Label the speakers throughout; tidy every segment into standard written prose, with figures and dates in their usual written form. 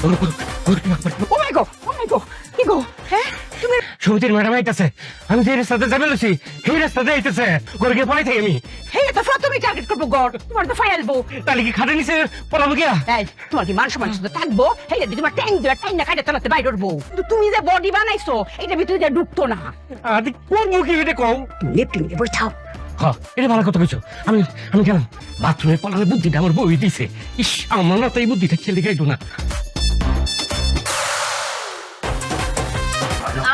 Speaker 1: ও মাই god কি গো হ্যাঁ তুমি
Speaker 2: সমিতির ম্যাডাম আইতাছে। আমি যে রাস্তাতে যাবে লছি সেই রাস্তাতে আইতাছে। ঘরে গিয়ে পড়াই থাকি আমি।
Speaker 1: হে তো তুমি টার্গেট করবো গড তোমার তো ফাইলবো
Speaker 2: তাহলে কি খাটে নিচে পড়াবো গিয়া?
Speaker 1: এই তোমার কি মান সম্মান শুধু থাকবো হেলে তোমার ট্যাং দিবা ট্যাং না কাটে চালাতে বাইরে উঠবো কিন্তু তুমি যে বডি বানাইছো এটা ভিতরে যে ঢুকতো না
Speaker 2: আদি কোন মুখে এটা কও?
Speaker 1: লেপলিংয়ে বসে থাও
Speaker 2: হ্যাঁ এটা ভালো কথা কইছো। আমি গেলাম বাথরুমে পড়ার বুদ্ধিটা আমার বই দিছে। ইস আমার না তো এই বুদ্ধিটা খেলে খাইতো না।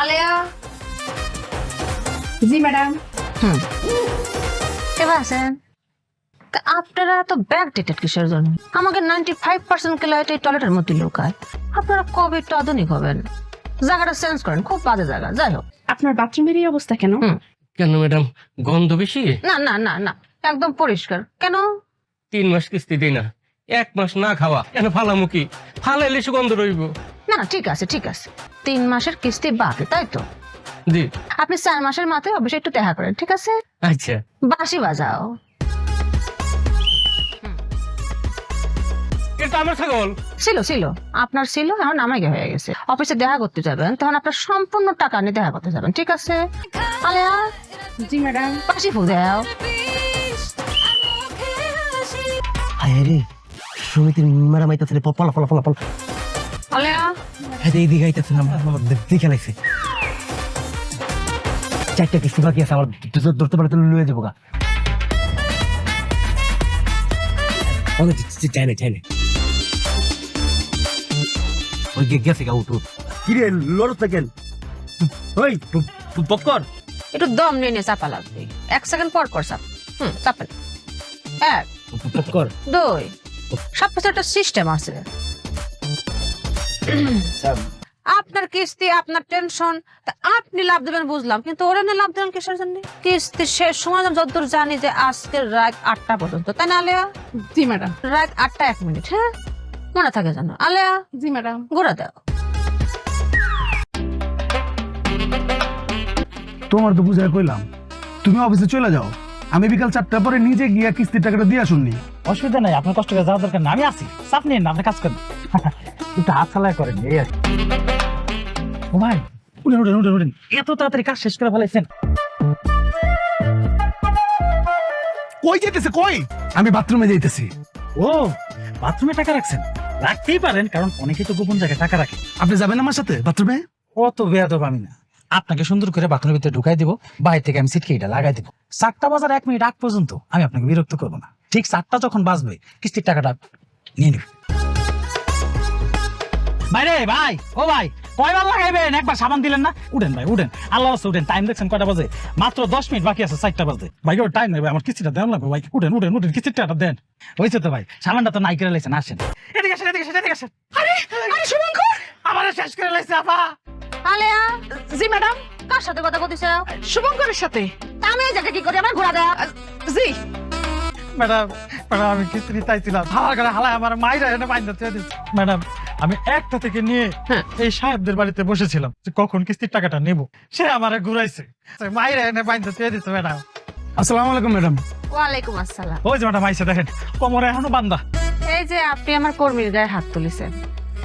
Speaker 3: আলেয়া
Speaker 1: জি ম্যাডাম
Speaker 3: কেমন আছেন? তা আপনারা তো ব্যাগ ডেটেড কিসের জন্য? আমাকে 95% ক্লায়েন্ট এই টয়লেটের মধ্যে লুকায়। আপনারা কবে একটু আধুনিক হবেন? জায়গাটা চেঞ্জ করেন, খুব বাজে জায়গা। যাই হোক,
Speaker 1: আপনার বাথরুমের এই অবস্থা কেন?
Speaker 2: কেন ম্যাডাম গন্ধ বেশি?
Speaker 3: না না না না, একদম পরিষ্কার। কেন?
Speaker 2: 3 মাস কিস্তি দিই না, 1 মাস না খাওয়া। কেন ফালামুখি? ফালাইলে সুগন্ধ রইব।
Speaker 3: না না, ঠিক আছে ঠিক আছে, 3 মাসের কিস্তি বাকি, তাই তো?
Speaker 2: জি
Speaker 3: আপনি 4 মাসের মাথায় অবশ্যই একটু দেখা করেন, ঠিক আছে?
Speaker 2: আচ্ছা।
Speaker 3: বাঁশি বাজাও।
Speaker 2: এটা আমার ছাগল।
Speaker 3: ছিল ছিল, আপনার ছিল, এখন আমাকে হয়ে গেছে। অফিসে দেখা করতে যাবেন, তখন আপনার সম্পূর্ণ টাকা নিয়ে দেখা করতে যাবেন, ঠিক আছে? আলেয়া
Speaker 1: জি ম্যাডাম
Speaker 3: বাঁশি ফু দাও।
Speaker 2: আরে সমিতির ম্যাডাম আইতাছে। পলা পলা পলা পলা।
Speaker 3: আলেয়া
Speaker 2: এই দিকে আইতাছে না, দেখে লাগছে। 4টা কিস্তি বাকি আছে আমার, ধরতে পারে তো লুয়ে যাবো গা। চাই না ওই গেছে গা। উঠ কিরে লড়ত কেন? ওই পপকর্ন
Speaker 3: একটু দম নিয়ে নিয়ে চাপা লাগবে। 1 সেকেন্ড পর পর চাপ। চাপেন। 1
Speaker 2: পপকর্ন
Speaker 3: 2 সব কিছু একটা সিস্টেম আছে। আপনার কিস্তি, আপনার টেনশন, তা আপনি লাভ দেবেন বুঝলাম, কিন্তু ওরা নিয়ে লাভ দেবেন কিসের জন্য? কিস্তি শেষ সময় আমি যতদূর জানি যে আজকে রাত 8টা পর্যন্ত, তাই না আলেয়া?
Speaker 1: জি ম্যাডাম
Speaker 3: রাত 8টা 1 মিনিট, হ্যাঁ মনে থাকে জানো আলেয়া?
Speaker 1: জি ম্যাডাম
Speaker 3: ঘোরা দাও।
Speaker 4: তোমার তো বুঝাই কইলাম, তুমি অফিসে চলে যাও, আমি বিকাল 4টার পরে নিজে গিয়া কিস্তির টাকাটা দিয়ে শুননি।
Speaker 5: অসুবিধা নাই, আপনার কষ্ট করে যাওয়ার দরকার না, আমি আছি, চাপ নিন না, আপনি কাজ করেন। একটু হাত চালায় করেন, এই আর কি। ও ভাই উঠেন উঠেন উঠেন উঠেন, এত তাড়াতাড়ি কাজ শেষ করে ফেলাইছেন?
Speaker 4: কই যেতেছে কই? আমি বাথরুমে যাইতেছি।
Speaker 5: ও বাথরুমে টাকা রাখছেন? রাখতেই পারেন, কারণ অনেকেই তো গোপন জায়গায় টাকা রাখে।
Speaker 4: আপনি যাবেন আমার সাথে বাথরুমে?
Speaker 5: অত বেয়াদব আমি না, আপনাকে সুন্দর করে বাথরুমের ভিতরে ঢুকাই দিব, বাইরে থেকে আমি সিটকেইটা লাগাই দিব। 4টা বাজার 1 মিনিট আগ পর্যন্ত আমি আপনাকে বিরক্ত করবো না। ঠিক 4টা যখন বাজবে কিস্তির টাকাটা নিয়ে নিব। ভাই রে ভাই, ও ভাই কয়বার লাগাইবেন? একবার সাবান দিলেন না? উঠেন ভাই উঠেন, আল্লাহ আছে উঠেন। টাইম দেখছেন কয়টা বাজে? মাত্র 10 মিনিট বাকি আছে 4টা বাজে। ভাই ওর টাইম নেই ভাই, আমার কিস্তিটা দেন লাগবে ভাই। উঠেন উঠেন উঠেন, কিস্তির টাকাটা দেন। হয়েছে তো ভাই, সাবানটা তো নাই করে লাইছেন। আসেন এদিকে আসেন, এদিকে আসেন, এদিকে আসেন। আরে আরে শুভঙ্কর, আমারে শেষ করে লাইছে আপা।
Speaker 3: আলেয়া
Speaker 1: জি ম্যাডাম
Speaker 3: কার সাথে কথা কইতেছ?
Speaker 1: শুভঙ্করের সাথে
Speaker 3: তা আমি এই জায়গা কি করি? আমার ঘোরা দাও।
Speaker 1: জি
Speaker 5: ম্যাডাম ম্যাডাম আমি কিস্তি নিতে চাইছিলাম, হাওয়া করে হালায় আমার মাইরা এনে বাইন্দা চেয়ে দিচ্ছে। ম্যাডাম আমি 1টা থেকে নিয়ে এই সাহেবদের বাড়িতে বসেছিলাম যে কখন কিস্তির টাকাটা নেব, সে আমারে ঘুরাইছে, মাইরা এনে বাইন্দা চেয়ে দিচ্ছে। ম্যাডাম
Speaker 4: আসসালামু আলাইকুম ম্যাডাম।
Speaker 3: ওয়ালাইকুম আসসালাম।
Speaker 5: ওই যে ম্যাডাম আইসে দেখেন, কোমরে এখনো বান্দা।
Speaker 3: এই যে আপনি আমার কর্মীর গায়ে হাত তুলেছেন,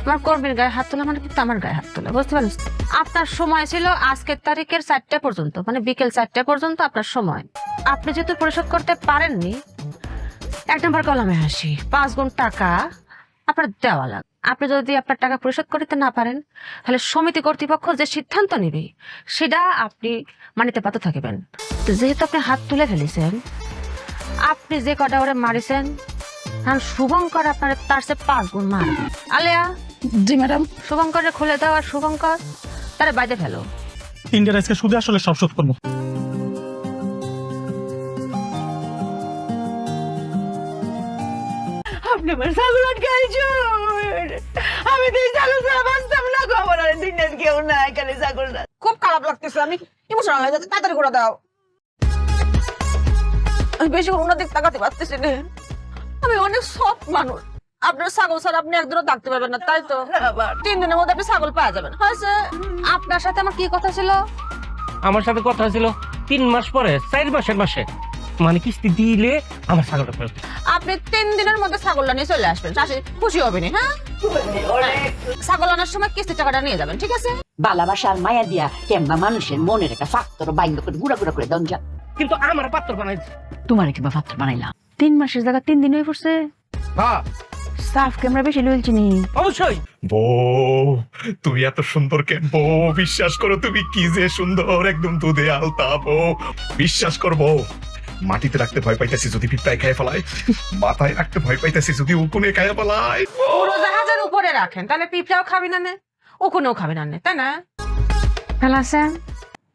Speaker 3: আমার কর্মীর গায়ে হাত তোলা মানে কিন্তু আমার গায়ে হাত তোলা, বুঝতে পারছেন? আপনার সময় ছিল আজকের তারিখের 4টা পর্যন্ত, মানে বিকেল 4টা পর্যন্ত আপনার সময়। আপনি যেহেতু পরিশোধ করতে পারেননি, 1 নম্বর কলমে আসি, 5 গুণ টাকা আপনার দেওয়া লাগবে। আপনি যদি আপনার টাকা পরিশোধ করতে না পারেন, তাহলে সমিতি কর্তৃপক্ষ যে সিদ্ধান্ত নেবে সেটা আপনি মানিতে বাধ্য থাকবেন। তো যেহেতু আপনি হাত তুলে ফেলেছেন, আপনি যে কটা ওরে মারিছেন, কারণ শুভঙ্কর আপনার তার চেয়ে 5 গুণ মারবে। আলেয়া
Speaker 1: জি ম্যাডাম
Speaker 3: শুভঙ্করে খুলে দাও, আর শুভঙ্কর তারে বাইরে ফেলো।
Speaker 5: 3টা আজকে সুদে আসলে সব শোধ করবো।
Speaker 1: আপনি আমার ছাগল আটকাইছো। আমি তো এই ছাগল ছাড়া বাঁচতাম না গো, আমার আর দিন কেউ না, এখানে ছাগল না। খুব খারাপ লাগতেছে, আমি ইমোশনাল হয়ে যাচ্ছি, তাড়াতাড়ি করে দাও। আমি বেশি কোনো দিক তাকাতে পারতেছি না, আমি অনেক সফট মানুষ। আপনার ছাগল ছাড়া আপনি একদিনও থাকতে পারবেন না, তাই তো? 3 দিনের মধ্যে আপনি ছাগল পাওয়া যাবেন। হয়েছে?
Speaker 3: আপনার সাথে আমার কি কথা ছিল?
Speaker 2: আমার সাথে কথা ছিল 3 মাস পরে, 4 মাসের মাসে, মানে কিস্তি দিলে আমার ছাগলটা ফেরত।
Speaker 3: আপনি 3 দিনের মধ্যে ছাগলটা নিয়ে চলে আসবেন, চাষি খুশি হবে না। হ্যাঁ ছাগল আনার সময় কিস্তি টাকাটা নিয়ে যাবেন, ঠিক আছে?
Speaker 6: ভালোবাসার মায়া দিয়া কেমবা মানুষের মনের একটা ফাক্তর বাইন্দ করে গুড়া গুড়া করে দঞ্জা।
Speaker 2: কিন্তু আমার পাত্র বানাই
Speaker 6: তোমার কিবা ফাক্তর বানাইলাম।
Speaker 3: 3 মাসের জায়গা 3 দিন হয়ে পড়ছে।
Speaker 2: হ্যাঁ
Speaker 3: সাফ ক্যামেরা বেশি লইছি নি।
Speaker 2: অবশ্যই।
Speaker 7: বউ তুমি এত সুন্দর কেন বউ? বিশ্বাস করো তুমি কি যে সুন্দর, একদম দুধে আলতা বউ। বিশ্বাস করবো মাটিতে রাখতে ভয় পাইতেছি যদি পিঁপড়ায় খায় ফেলায়, মাথায় রাখতে ভয় পাইতেছি যদি উকুনে খায় ফেলায়।
Speaker 3: উড়োজাহাজের উপরে রাখেন, তাহলে পিঁপড়াও খাবি না নে, ওখানেও খাবি না নে, তাই না? ভালো আছেন?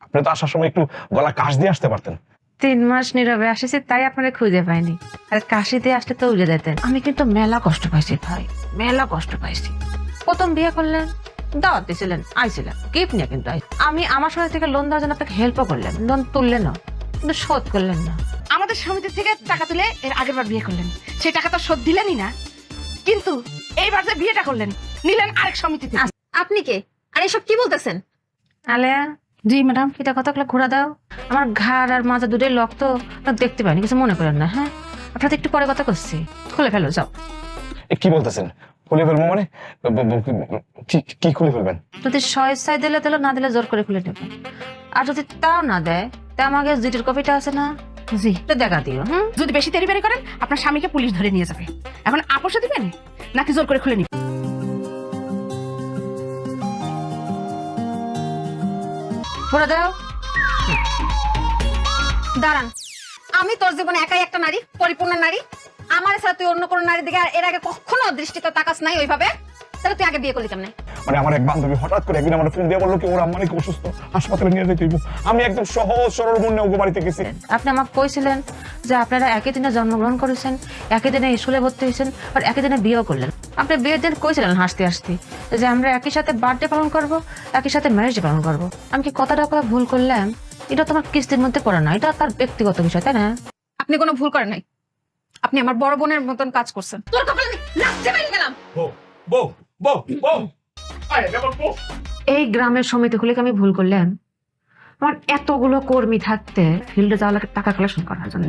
Speaker 7: আপনি তো আসার সময় একটু গলা কাশ দিয়ে আসতে পারতেন।
Speaker 3: 3 মাস নীরবে আসেছি তাই আপনারা খুঁজে পাইনি, আর কাশিতে আসলে তো উড়ে যেতেন। আমি কিন্তু মেলা কষ্ট পাইছি ভাই, মেলা কষ্ট পাইছি। প্রথম বিয়ে করলেন, দাওয়াত দিয়েছিলেন, আইছিলেন, গিফট নিয়ে কিন্তু আমি আমার সময় থেকে লোন দেওয়ার জন্য আপনাকে হেল্পও করলেন, লোন তুললেন না কিন্তু শোধ করলেন না।
Speaker 1: আমাদের সমিতি থেকে টাকা তুলে এর আগের বার বিয়ে করলেন, সেই টাকা তো শোধ দিলেনই না, কিন্তু এইবার যে বিয়েটা করলেন নিলেন আরেক সমিতি থেকে।
Speaker 3: আপনি কে আর এসব কি বলতেছেন? আলেয়া জি ম্যাডাম, এটা কথাগুলো ঘোরা দাও। আমার ঘাড় আর মাজা দুটোই রক্ত দেখতে পাইনি, কিছু মনে করেন না। হ্যাঁ, আপনাদের একটু পরে কথা করছি, খুলে ফেলো যাও।
Speaker 7: কি বলতেছেন? খুলে ফেলবো মানে কি খুলে ফেলবেন?
Speaker 3: যদি স্বেচ্ছায় দিলে দিলে, না দিলে জোর করে খুলে নেবেন। আর যদি তাও না দেয় তা আমাকে জিটির কপিটা আছে না, জি এটা দেখা দিও। হুম,
Speaker 1: যদি বেশি তেরি করেন আপনার স্বামীকে পুলিশ ধরে নিয়ে যাবে। এখন আপোষে দিবেন নাকি জোর করে খুলে নিবেন?
Speaker 3: ঘোরা দাও। দাঁড়ান, আমি তোর জীবনে একাই একটা নারী, পরিপূর্ণ নারী। আমার সাথে তুই অন্য কোনো নারী দিকে এর আগে কখনো দৃষ্টিতে তাকাস নাই ওইভাবে, তাহলে তুই আগে বিয়ে করলি কেমনে?
Speaker 7: মানে আমার এক বান্ধবী হঠাৎ করে একদিন আমার ফোন দিয়ে বললো কি ওর আম্মা নাকি অসুস্থ, হাসপাতালে নিয়ে যেতে হইব। আমি একদম সহজ সরল মনে ওগো বাড়িতে গেছি।
Speaker 3: আপনি আমাকে কইছিলেন যে আপনারা একই দিনে জন্মগ্রহণ করেছেন, একই দিনে স্কুলে ভর্তি হয়েছেন, আর একই দিনে বিয়েও করলেন। আপনি বিয়ের দিন কইছিলেন হাসতে হাসতে যে আমরা একই সাথে বার্থডে পালন করব, একই সাথে ম্যারেজ পালন করব। আমি কি কথাটা কয়ে ভুল করলাম? এটা তোমার কিস্তির মধ্যে পড়ে না, এটা তার ব্যক্তিগত বিষয়, তাই না?
Speaker 1: আপনি কোনো ভুল করেন নাই, আপনি আমার বড় বোনের মতন কাজ করছেন। তোর কপালে নাচতে পারি গেলাম।
Speaker 7: বউ বউ বউ বউ আয় দেখো বউ।
Speaker 3: এই গ্রামের সমিতিগুলিকে আমি ভুল করলাম। আমার এতগুলো কর্মী থাকতে ফিল্ডে যাওয়া লাগে টাকা কালেকশন করার জন্য।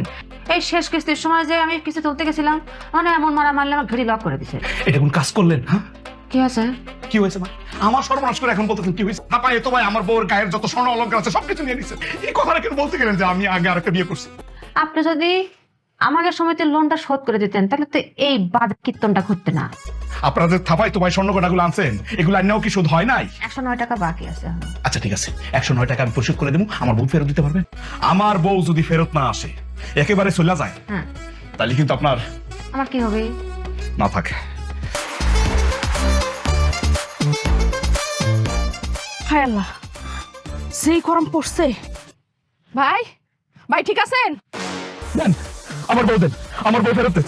Speaker 3: এই শেষ কিস্তির সময় যে আমি কিস্তি তুলতে গেছিলাম, মানে এমন মারা মারলে আমার ঘড়ি লক করে দিছে।
Speaker 7: এটা কোন কাজ করলেন? হ্যাঁ
Speaker 3: কি আছে?
Speaker 7: কি হয়েছে মা? আমার সর্বনাশ করে এখন বলতেছেন কি হয়েছে? হাপায় তো ভাই আমার বউর গায়ের যত স্বর্ণ অলংকার আছে সবকিছু নিয়ে নিছেন। এই কথাটা কেন বলতে গেলেন যে আমি আগে আরেকটা বিয়ে করছি?
Speaker 3: আপনি যদি আমাকে সমিতির লোনটা শোধ করে দিতেন তাহলে তো এই বাদ কীর্তনটা ঘটতে না।
Speaker 7: আপনারা যে থাপায় তোমায় স্বর্ণ কটাগুলো আনছেন এগুলো আন্নাও কি শোধ হয় নাই?
Speaker 3: 109 টাকা বাকি আছে।
Speaker 7: আচ্ছা ঠিক আছে, 109 টাকা আমি পরিশোধ করে দেবো। আমার বউ ফেরত দিতে পারবেন? আমার বউ যদি ফেরত না আসে, একেবারে চলে যায়,
Speaker 3: হ্যাঁ,
Speaker 7: তাহলে কিন্তু আপনার
Speaker 3: আমার কি হবে?
Speaker 7: না থাকে।
Speaker 1: হায় আল্লাহ, সেই গরম পড়ছে। ভাই ভাই ঠিক আছেন?
Speaker 7: দেন আমার বউ, দেন আমার বউ ফেরত দেন।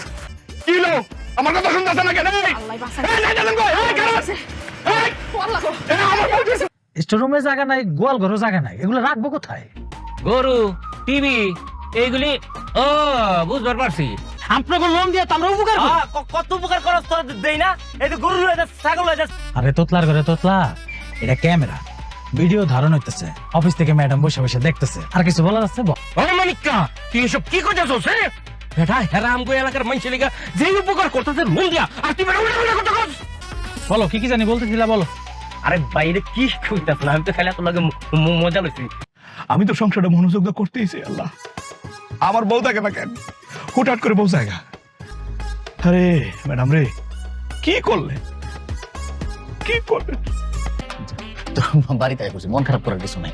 Speaker 7: কি লো আমার কথা শুনতেছেন না কেন?
Speaker 1: আল্লাহ বাঁচান।
Speaker 7: এই না জানেন কই? এই কেন আছে? এই
Speaker 1: আল্লাহ গো।
Speaker 7: এই আমার বউ দিছে।
Speaker 5: স্টোরুমে জায়গা নাই, গোয়াল ঘরও জায়গা নাই, এগুলো রাখবো কোথায়?
Speaker 2: গরু, টিভি এইগুলি। ও বুঝবার পারছি।
Speaker 5: আপনাকে লোন দিয়ে তো আমরা উপকার করি।
Speaker 2: কত উপকার খরচ করে দেই না? এই তো গরু লয়ে যাচ্ছে, ছাগল লয়ে যাচ্ছে।
Speaker 5: আরে তোতলার ঘরে তোতলা, এটা ক্যামেরা, ভিডিও ধারণ হইতেছে, অফিস থেকে ম্যাডাম বসে বসে দেখতেছে। আর কিছু বলার আছে?
Speaker 2: ওরে মানিকা, তুই এসব কি করতেছস? বেটা হেরাম গো এলাকার মানুষের লিগা যে উপকার করতেছে লোন দিয়া, আর তুই বেটা উল্টা কথা কস।
Speaker 5: বলো কি কি জানি বলতেছিলা, বলো।
Speaker 2: আরে বাইরে কি কইতাছ না, আমি তো খালি আপনার লগে মজা লইছি।
Speaker 7: আমি তো সংসারটা মনোযোগ দিয়ে করতেইছি। আল্লাহ আমার বউ থাকে না কেন? হুটহাট করে বউ জায়গা। আরে ম্যাডাম রে, কি করলে কি করলে?
Speaker 8: বাড়িতে করছি, মন খারাপ করার কিছু নাই।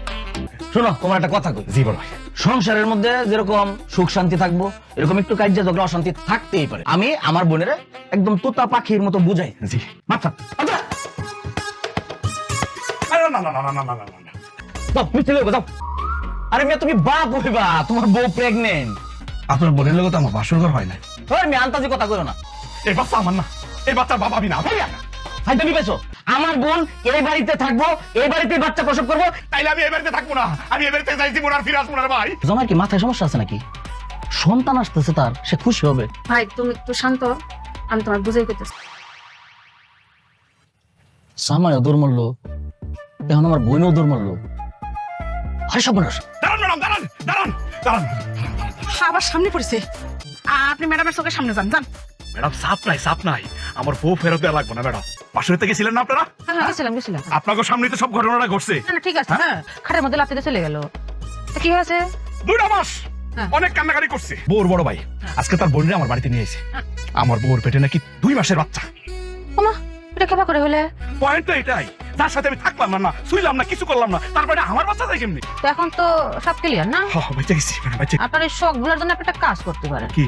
Speaker 8: শোনো, তোমার একটা কথা কই।
Speaker 7: জি বড় ভাই।
Speaker 8: সংসারের মধ্যে যেরকম সুখ শান্তি থাকবো, এরকম একটু কার্য ঝগড়া অশান্তি থাকতেই পারে। আমি আমার বোনের একদম তোতা পাখির মতো বুঝাই।
Speaker 7: জি
Speaker 8: মাথা
Speaker 7: আরে না না না না না না না না।
Speaker 8: দাও, মিষ্টি লইবো, দাও। আরে মেয়ে, তুমি বাপ হইবা, তোমার বউ প্রেগনেন্ট।
Speaker 7: আপনার বোনের লোক তো আমার বাসর ঘর হয় না।
Speaker 8: মেয়ে আন্তাজি কথা কইও না।
Speaker 7: এই বাচ্চা আমার না, এই বাচ্চার বাবা আমি না। ভাইয়া
Speaker 8: হাই, তুমি পেছো আমার বোন এই বাড়িতে থাকবো, এই বাড়িতে বাচ্চা প্রসব করবো।
Speaker 7: তাইলে আমি এই বাড়িতে থাকবো না, আমি এই বাড়িতে যাইছি বোন আর ফিরে আসবো না ভাই।
Speaker 8: তোমার কি মাথায় সমস্যা আছে নাকি? সন্তান আসতেছে তার, সে খুশি হবে।
Speaker 3: ভাই তুমি একটু শান্ত, আমি তোমার বুঝাই করতেছি।
Speaker 8: সামায় দৌড় মারলো, এখন আমার বোনও দৌড় মারলো। আরে সব মানুষ
Speaker 7: দাঁড়ান ম্যাডাম, দাঁড়ান দাঁড়ান দাঁড়ান।
Speaker 1: আবার সামনে পড়েছে। আপনি ম্যাডামের চোখের সামনে যান যান।
Speaker 7: ম্যাডাম চাপ নাই আমার বউ ফেরত দেওয়া লাগবে না ম্যাডাম। বাসুরিতে গেছিলেন না আপনারা?
Speaker 3: হ্যাঁ গেছিলাম
Speaker 7: আপনাকে সামনে তো সব ঘটনাটা ঘটছে।
Speaker 3: না, না, ঠিক আছে, হ্যাঁ খাটের মধ্যে লাফতে চলে গেল। তো কি হয়েছে?
Speaker 7: 2 মাস
Speaker 3: হ্যাঁ।
Speaker 7: অনেক কান্নাকাটি করছে। বউর বড় ভাই আজকে তার বোনরে আমার বাড়িতে নিয়ে এসে আমার বউর পেটে নাকি 2 মাসের বাচ্চা।
Speaker 3: ওমা, এটা কেবা করে হলে?
Speaker 7: পয়েন্ট তো এটাই, যার সাথে আমি থাকলাম না, শুইলাম না, কিছু করলাম না, তারপরে আমার বাচ্চা যায় কেমনি?
Speaker 3: তো এখন তো সব ক্লিয়ার না?
Speaker 7: বেঁচে গেছি ম্যাডাম, বেঁচে।
Speaker 3: আপনার এই শখ গুলোর জন্য আপনি একটা কাজ করতে পারেন।
Speaker 7: কি?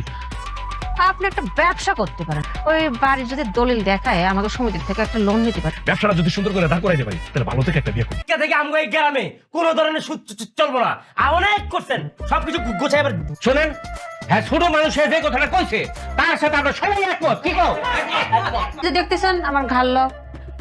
Speaker 3: আপনি একটা ব্যবসা করতে পারেন। ওই বাড়ির যদি দলিল দেখায় আমাকে সমিতি থেকে একটা লোন নিতে পারেন।
Speaker 7: ব্যবসাটা যদি সুন্দর করে দাঁড় করাইতে পারি তাহলে ভালো থেকে একটা বিয়ে করি।
Speaker 2: থেকে আমগো এই গ্রামে কোনো ধরনের সুদ চলবো না। অনেক করছেন, সবকিছু গোছাই এবার শোনেন। হ্যাঁ, ছোট মানুষের যে কথাটা কইছে তার সাথে আমরা সবাই একমত। কি কও?
Speaker 3: যে দেখতেছেন আমার ঘাড় লক,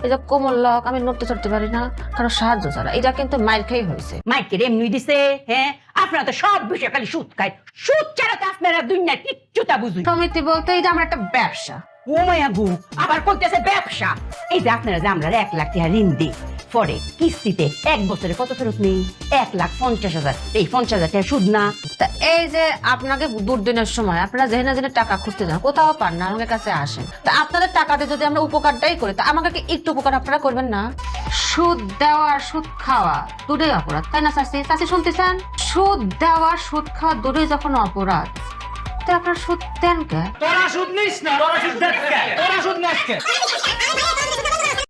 Speaker 3: এই যে কোমর লক, আমি নড়তে চড়তে পারি না কারণ সাহায্য ছাড়া। এটা কিন্তু মাইর খেয়ে হয়েছে।
Speaker 6: মাইকের এমনি দিছে, হ্যাঁ আপনারা তো সব বিষয় খালি সুদ খায়, সুদ ছাড়া তো আপনারা দুনিয়ার কিচ্ছুটা বুঝুন।
Speaker 3: সমিতি বলতে এটা আমার একটা ব্যবসা।
Speaker 6: ও মায়া গো, আবার করতেছে ব্যবসা। এই যে আপনারা যে আমরা 1 লাখ টাকা ঋণ দিই, পরে কিস্তিতে 1 বছরে কত ফেরত নেই? 1,50,000। এই 50,000 টাকা সুদ না?
Speaker 3: তা এই যে আপনাকে দুর্দিনের সময় আপনারা যেখানে যেখানে টাকা খুঁজতে যান, কোথাও পান না, আমাদের কাছে আসেন। তা আপনাদের টাকাতে যদি আমরা উপকারটাই করি, তা আমাকে কি একটু উপকার আপনারা করবেন না? সুদ দেওয়া আর সুদ খাওয়া দুটোই অপরাধ, তাই না চাচি? চাচি শুনতেছেন? সুদ দেওয়া সুদ খাওয়া দুটোই যখন অপরাধ, তো আপনারা সুদ দেন কে?
Speaker 2: তোরা সুদ নিস না, তোরা সুদ নিস কে?